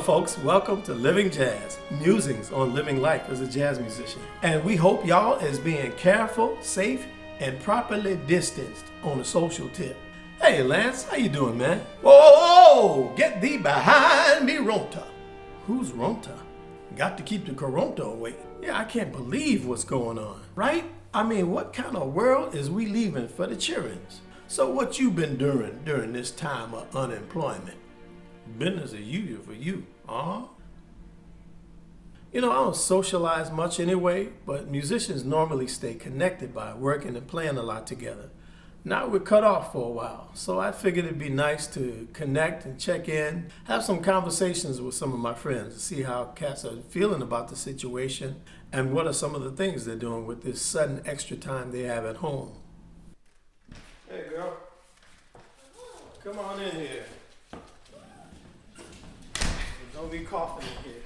folks, welcome to Living Jazz, musings on living life as a jazz musician. And we hope y'all is being careful, safe, and properly distanced on a social tip. Hey Lance, how you doing, man? Whoa, get thee behind me, Ronta. Who's Ronta? Got to keep the Coronta away. Yeah, I can't believe what's going on, right? I mean, what kind of world is we leaving for the childrens? So what you been doing during this time of unemployment? Business as usual for you, huh? You know, I don't socialize much anyway, but musicians normally stay connected by working and playing a lot together. Now we're cut off for a while, so I figured it'd be nice to connect and check in, have some conversations with some of my friends to see how cats are feeling about the situation and what are some of the things they're doing with this sudden extra time they have at home. Hey girl, come on in here. Don't be coughing in here.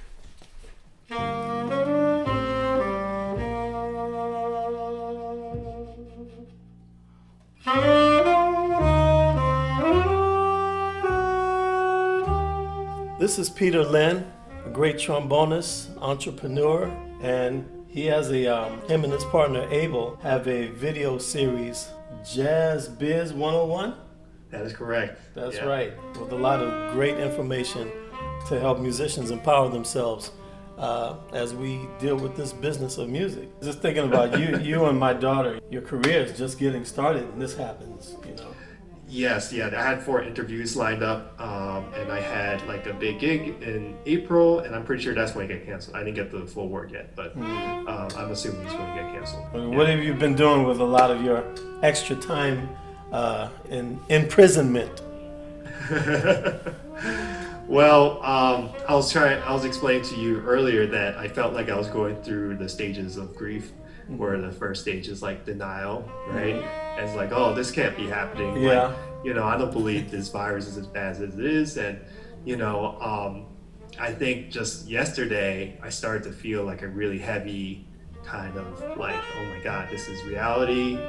This is Peter Lin, a great trombonist, entrepreneur, and he has him and his partner Abel have a video series, Jazz Biz 101. That is correct. That's right, with a lot of great information to help musicians empower themselves as we deal with this business of music. Just thinking about you and my daughter, your career is just getting started and this happens, you know. Yes, I had 4 interviews lined up and I had like a big gig in April and I'm pretty sure that's going to get canceled. I didn't get the full word yet, but I'm assuming it's going to get canceled. What have you been doing with a lot of your extra time in imprisonment? Well, I was explaining to you earlier that I felt like I was going through the stages of grief, where the first stage is like denial, right? And it's like, oh, this can't be happening. Yeah. Like, you know, I don't believe this virus is as bad as it is. And, you know, I think just yesterday I started to feel like a really heavy kind of like, oh my God, this is reality.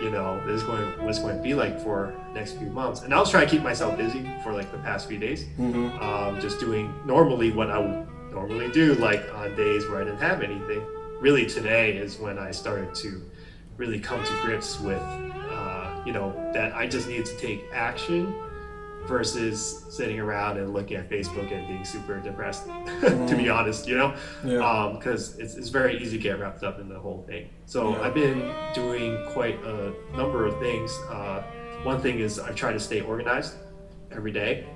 You know, this is what's going to be like for the next few months. And I was trying to keep myself busy for like the past few days, just doing normally what I would normally do, like on days where I didn't have anything. Really today is when I started to really come to grips with, you know, that I just needed to take action versus sitting around and looking at Facebook and being super depressed, to be honest, you know, because it's very easy to get wrapped up in the whole thing. So I've been doing quite a number of things. One thing is I try to stay organized every day.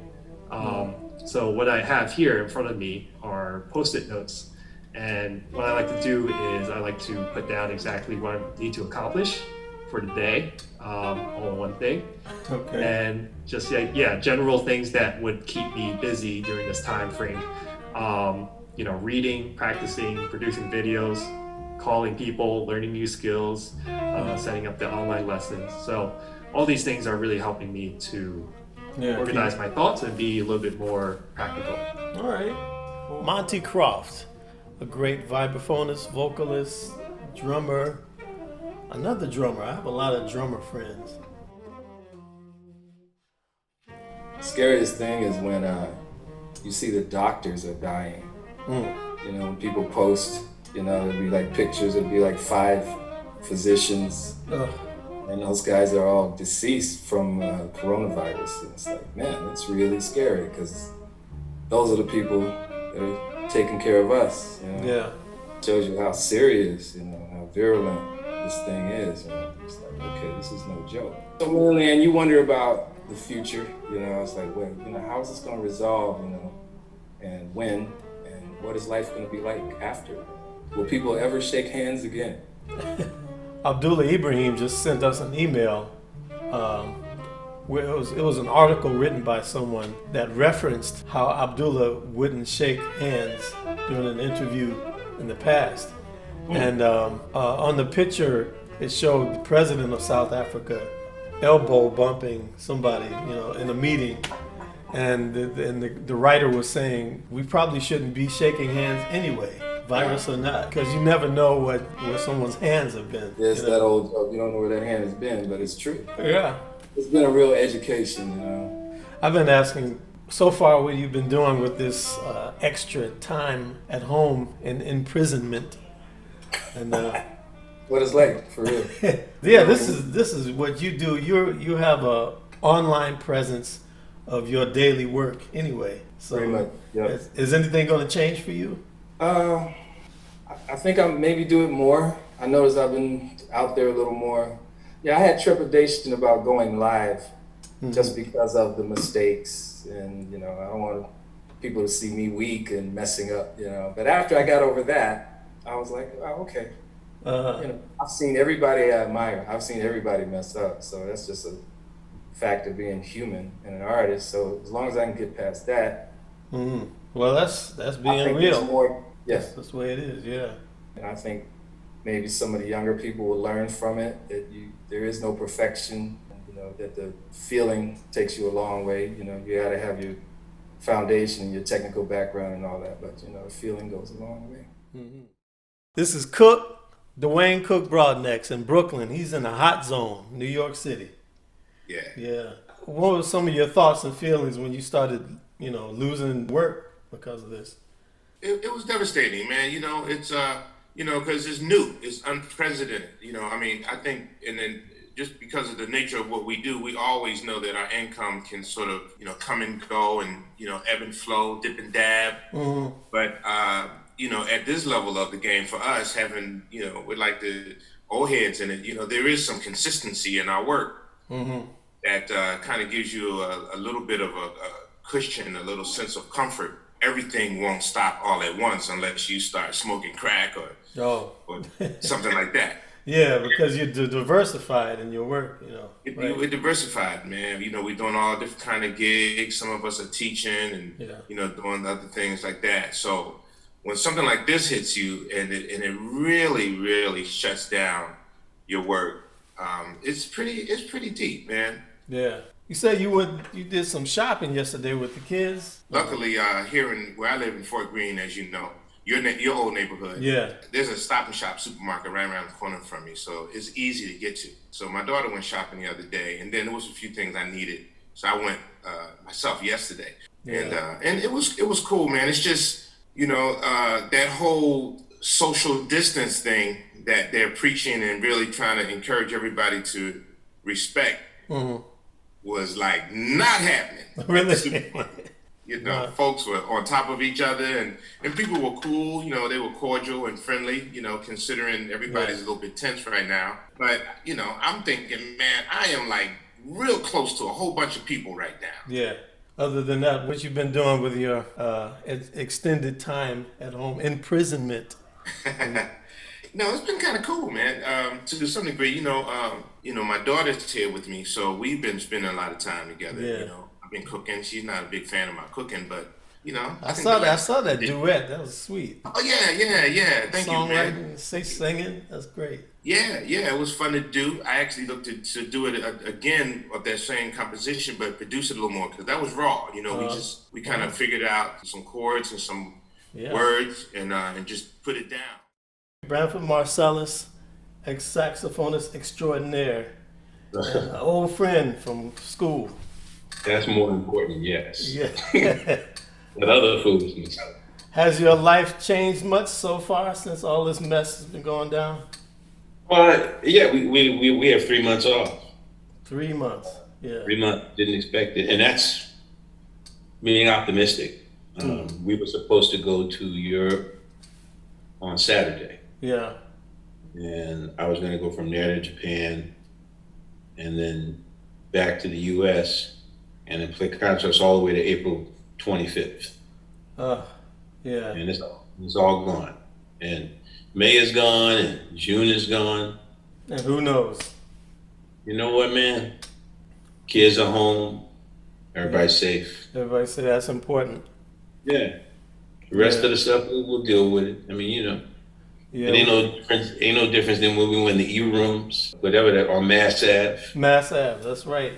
So what I have here in front of me are Post-it notes. And what I like to do is I like to put down exactly what I need to accomplish for the day, all in one thing. Okay. And just general things that would keep me busy during this time frame. You know, reading, practicing, producing videos, calling people, learning new skills, setting up the online lessons. So all these things are really helping me to organize my thoughts and be a little bit more practical. All right. Monte Croft, a great vibraphonist, vocalist, drummer, another drummer. I have a lot of drummer friends. Scariest thing is when you see the doctors are dying. You know, when people post, you know, it'd be like pictures, it'd be like 5 physicians, and those guys are all deceased from coronavirus. And it's like, man, it's really scary because those are the people that are taking care of us. You know? Yeah. It shows you how serious, you know, how virulent this thing is. You know? It's like, okay, this is no joke. So really, and you wonder about the future, you know, it's like, well, you know, how is this going to resolve, you know, and when, and what is life going to be like after? Will people ever shake hands again? Abdullah Ibrahim just sent us an email where it was an article written by someone that referenced how Abdullah wouldn't shake hands during an interview in the past. And on the picture, it showed the president of South Africa elbow bumping somebody, you know, in a meeting. And the writer was saying, we probably shouldn't be shaking hands anyway, virus or not, because you never know where someone's hands have been. Yes, that old joke, you don't know where that hand has been, but it's true. Yeah. It's been a real education, you know. I've been asking so far what you've been doing with this extra time at home in imprisonment. And What it's like, for real. yeah, this is what you do. You have a online presence of your daily work anyway. So Pretty much, yeah. is anything going to change for you? I think I'll maybe do it more. I noticed I've been out there a little more. Yeah, I had trepidation about going live just because of the mistakes, and I don't want people to see me weak and messing up, But after I got over that, I was like, oh, okay. I've seen everybody I admire. I've seen everybody mess up, so that's just a fact of being human and an artist. So as long as I can get past that, well, that's being I think real. it's more, yes, That's the way it is. Yeah. and I think maybe some of the younger people will learn from it that there is no perfection. That the feeling takes you a long way. You got to have your foundation and your technical background and all that, but the feeling goes a long way. This is Dwayne Cook Broadnax in Brooklyn. He's in a hot zone, New York City. Yeah. What were some of your thoughts and feelings when you started, losing work because of this? It was devastating, man. It's because it's new, it's unprecedented. I think, and then just because of the nature of what we do, we always know that our income can sort of, come and go and, ebb and flow, dip and dab. But, at this level of the game for us, having, with like the old heads in it, there is some consistency in our work that kind of gives you a little bit of a cushion, a little sense of comfort. Everything won't stop all at once unless you start smoking crack or something like that. Yeah, because you're diversified in your work, Right? We're diversified, man. We're doing all different kind of gigs. Some of us are teaching and, doing other things like that. So when something like this hits you and it really, really shuts down your work, it's pretty deep, man. Yeah. You said you did some shopping yesterday with the kids? Luckily, here where I live in Fort Greene, as you know, your old neighborhood. Yeah. There's a Stop and Shop supermarket right around the corner from me, so it's easy to get to. So my daughter went shopping the other day, and then there was a few things I needed, so I went myself yesterday, and it was cool, man. It's just that whole social distance thing that they're preaching and really trying to encourage everybody to respect was like not happening. Really? Folks were on top of each other and people were cool, they were cordial and friendly, considering everybody's a little bit tense right now. But, I'm thinking, man, I am like real close to a whole bunch of people right now. Yeah. Other than that, what you've been doing with your extended time at home, imprisonment? No, it's been kind of cool, man. To some degree, my daughter's here with me, so we've been spending a lot of time together. Yeah. I've been cooking. She's not a big fan of my cooking, but I saw that duet. That was sweet. Oh yeah. Thank you, man. Singing. That's great. Yeah. It was fun to do. I actually looked to do it again of that same composition, but produce it a little more because that was raw. We kind of figured out some chords and some words and just put it down. Branford Marsalis, ex-saxophonist extraordinaire, an old friend from school. That's more important, yes. Yeah. But other foolishness. Has your life changed much so far since all this mess has been going down? Yeah, we have 3 months off. 3 months, yeah. 3 months, didn't expect it. And that's being optimistic. We were supposed to go to Europe on Saturday. Yeah. And I was gonna go from there to Japan and then back to the US and then play concerts all the way to April 25th. Yeah. And it's all gone. And May is gone and June is gone. And who knows? You know what, man? Kids are home. Everybody's safe. Everybody say that's important. Yeah. The rest of the stuff, we'll deal with it. I mean, Yeah. It ain't no difference than when we went in the E-rooms, whatever that, or Mass Ave. Mass Ave, that's right.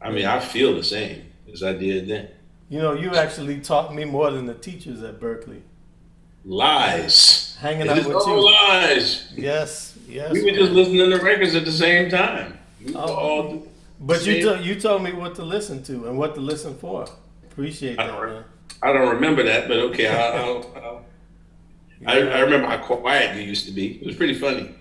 I mean, I feel the same as I did then. You actually taught me more than the teachers at Berkeley. Lies. Hanging out with you. All lies. Yes. We were just listening to records at the same time. We were all but you told me what to listen to and what to listen for. Appreciate that, man. I don't remember that, but okay. I remember how quiet you used to be. It was pretty funny.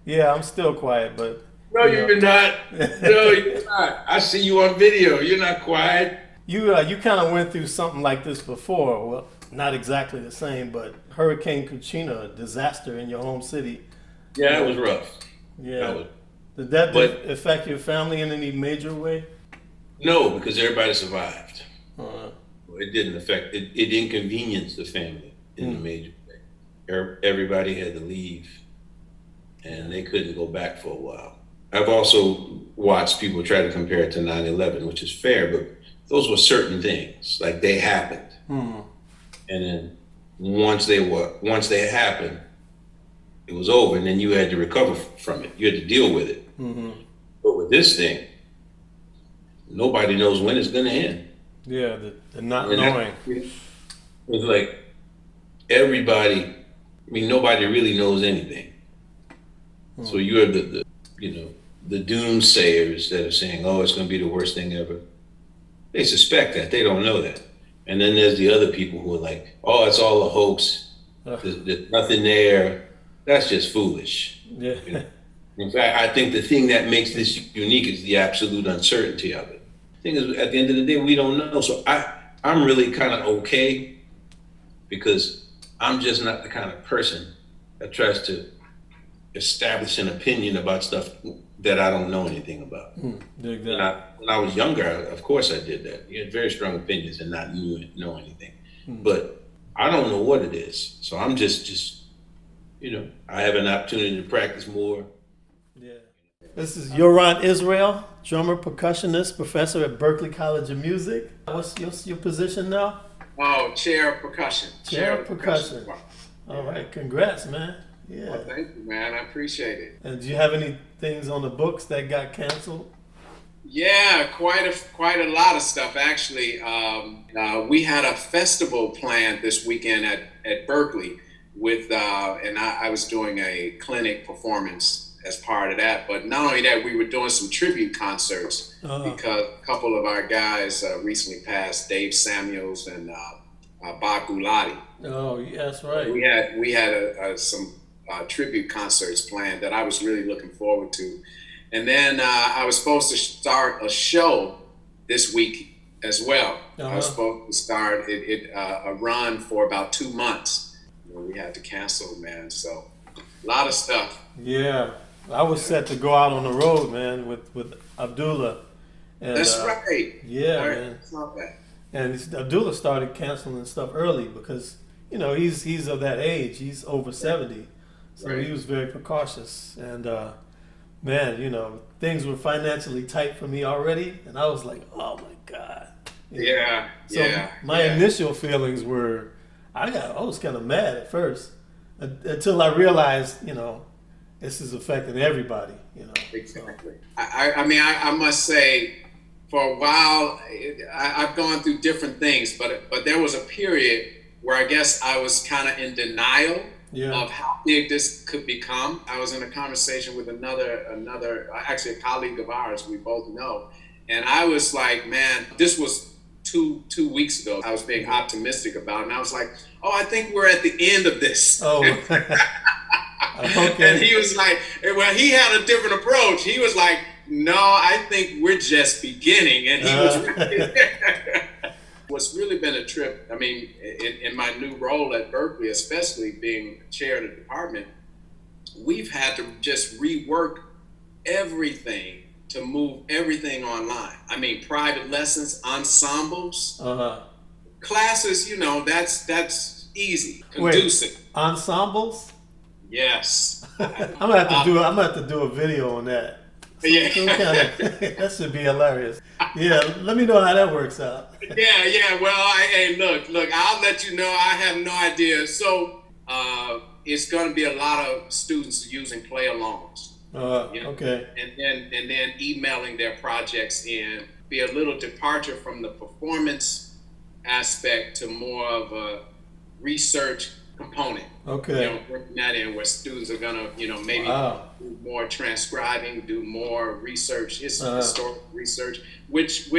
Yeah, I'm still quiet, but No, you're not. No, you're not. I see you on video. You're not quiet. you kind of went through something like this before. Well, not exactly the same, but Hurricane Katrina, a disaster in your home city. Yeah, it was rough. Yeah. Did that affect your family in any major way? No, because everybody survived. Uh, It didn't affect it. It inconvenienced the family in a major way. Everybody had to leave, and they couldn't go back for a while. I've also watched people try to compare it to 9/11, which is fair, but those were certain things, like they happened, and then once they happened, it was over, and then you had to recover from it. You had to deal with it. But with this thing, nobody knows when it's going to end. yeah, the not knowing. It's like everybody. I mean, nobody really knows anything. So you have the doomsayers that are saying, "Oh, it's going to be the worst thing ever." They suspect that. They don't know that. And then there's the other people who are like, "Oh, it's all a hoax. There's nothing there." That's just foolish. Yeah. You know? In fact, I think the thing that makes this unique is the absolute uncertainty of it. The thing is, at the end of the day, we don't know. So I'm really kind of okay, because I'm just not the kind of person that tries to establish an opinion about stuff that I don't know anything about. Exactly. When I was younger, of course I did that. You had very strong opinions and not know anything. But I don't know what it is. So I'm just I have an opportunity to practice more. Yeah. This is Yoron Israel, drummer, percussionist, professor at Berklee College of Music. What's your position now? Oh, chair of percussion. Chair of percussion. All right, congrats, man. Yeah. Well, thank you, man. I appreciate it. And do you have any things on the books that got canceled? Yeah, quite a lot of stuff actually. We had a festival planned this weekend at Berklee with, and I was doing a clinic performance as part of that. But not only that, we were doing some tribute concerts because a couple of our guys recently passed, Dave Samuels and Bob Gulati. Oh, yeah, that's right. We had some tribute concerts planned that I was really looking forward to. And then I was supposed to start a show this week as well. I was supposed to start a run for about 2 months. We had to cancel, man. So a lot of stuff. Yeah, I was set to go out on the road, man, with Abdullah. And, that's right. Yeah, right. man. It's not bad. And Abdullah started canceling stuff early because he's of that age. He's over 70, so right. He was very precautious. And man, things were financially tight for me already, and I was like, oh my God. So my initial feelings were, I was kind of mad at first until I realized, this is affecting everybody. Exactly. So. I must say, for a while, I've gone through different things, but there was a period where I guess I was kind of in denial of how big this could become. I was in a conversation with actually a colleague of ours we both know, and I was like, man, this was two weeks ago. I was being optimistic about it, and I was like, oh, I think we're at the end of this. Oh, okay. And he was like, well, he had a different approach. He was like, no, I think we're just beginning. And he was what's really been a trip, I mean, in my new role at Berklee, especially being chair of the department, we've had to just rework everything to move everything online. I mean, private lessons, ensembles, classes, that's easy, conducive. Wait, ensembles? Yes. I'm gonna have to do a video on that. That should be hilarious. Yeah, let me know how that works out. Yeah. Well, hey, look, I'll let you know. I have no idea. So it's going to be a lot of students using play-alongs. Okay. And then emailing their projects in. Be a little departure from the performance aspect to more of a research component. Okay. Working that in where students are gonna, maybe do more transcribing, do more research, historical research, which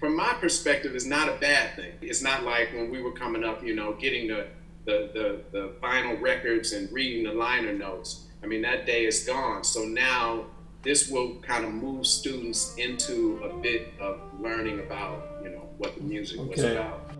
from my perspective, it's not a bad thing. It's not like when we were coming up, you know, getting the vinyl records and reading the liner notes. I mean, that day is gone. So now this will kind of move students into a bit of learning about, you know, what the music was about.